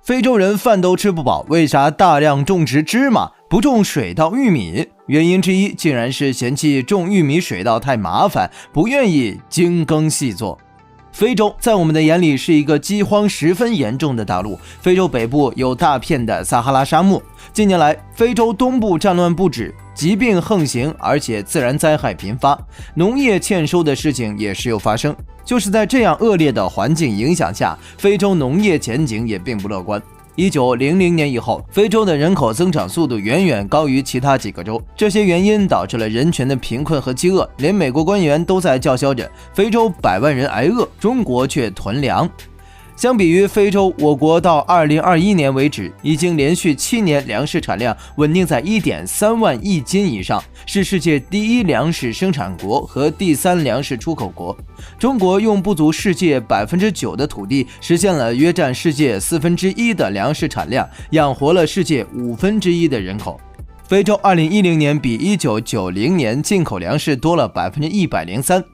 非洲人饭都吃不饱，为啥大量种植芝麻，不种水稻、玉米？原因之一竟然是嫌弃种玉米、水稻太麻烦，不愿意精耕细作。非洲在我们的眼里是一个饥荒十分严重的大陆，非洲北部有大片的撒哈拉沙漠。近年来，非洲东部战乱不止，疾病横行，而且自然灾害频发，农业欠收的事情也时有发生。就是在这样恶劣的环境影响下，非洲农业前景也并不乐观。1900年以后，非洲的人口增长速度远远高于其他几个州，这些原因导致了人群的贫困和饥饿，连美国官员都在叫嚣着非洲100万人挨饿，中国却囤粮。相比于非洲，我国到2021年为止，已经连续7年粮食产量稳定在 1.3 万亿斤以上，是世界第一粮食生产国和第3粮食出口国。中国用不足世界 9% 的土地，实现了约占世界1/4的粮食产量，养活了世界1/5的人口。非洲2010年比1990年进口粮食多了 103%。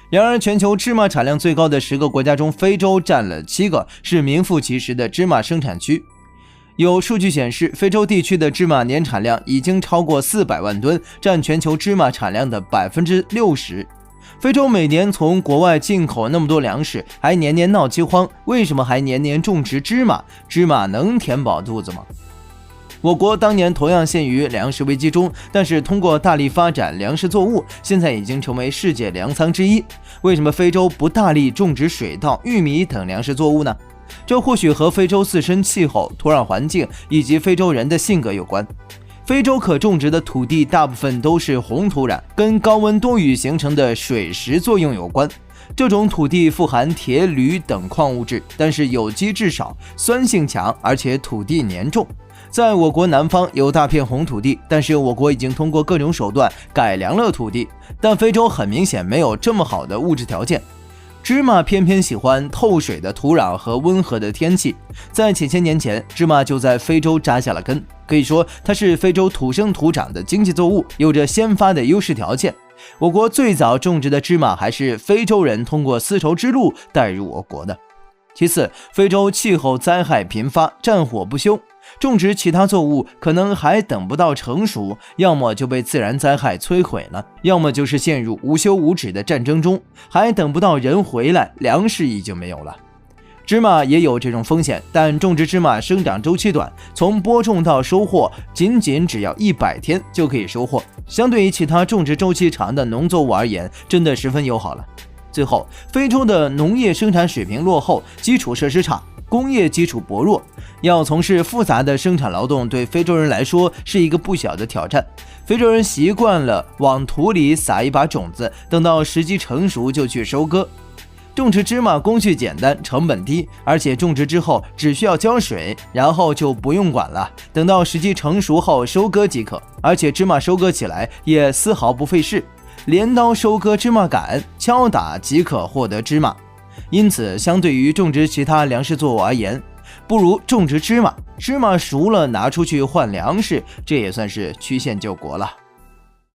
然而，全球芝麻产量最高的10个国家中，非洲占了7个，是名副其实的芝麻生产区。有数据显示，非洲地区的芝麻年产量已经超过400万吨，占全球芝麻产量的 60%。非洲每年从国外进口那么多粮食，还年年闹饥荒，为什么还年年种植芝麻？芝麻能填饱肚子吗？我国当年同样陷于粮食危机中，但是通过大力发展粮食作物，现在已经成为世界粮仓之一。为什么非洲不大力种植水稻、玉米等粮食作物呢？这或许和非洲自身气候、土壤环境以及非洲人的性格有关。非洲可种植的土地大部分都是红土壤，跟高温多雨形成的水蚀作用有关。这种土地富含铁、铝等矿物质，但是有机质少，酸性强，而且土地黏重。在我国南方有大片红土地，但是我国已经通过各种手段改良了土地，但非洲很明显没有这么好的物质条件。芝麻偏偏喜欢透水的土壤和温和的天气，在几千年前，芝麻就在非洲扎下了根，可以说它是非洲土生土长的经济作物，有着先发的优势条件。我国最早种植的芝麻还是非洲人通过丝绸之路带入我国的。其次，非洲气候灾害频发，战火不休，种植其他作物可能还等不到成熟，要么就被自然灾害摧毁了，要么就是陷入无休无止的战争中，还等不到人回来，粮食已经没有了。芝麻也有这种风险，但种植芝麻生长周期短，从播种到收获只要100天就可以收获，相对于其他种植周期长的农作物而言，真的十分友好了。最后，非洲的农业生产水平落后，基础设施差，工业基础薄弱，要从事复杂的生产劳动对非洲人来说是一个不小的挑战。非洲人习惯了往土里撒一把种子，等到时机成熟就去收割。种植芝麻工序简单，成本低，而且种植之后只需要浇水，然后就不用管了，等到时机成熟后收割即可。而且芝麻收割起来也丝毫不费事，镰刀收割芝麻杆，敲打即可获得芝麻。因此，相对于种植其他粮食作物而言，不如种植芝麻。芝麻熟了拿出去换粮食，这也算是曲线救国了。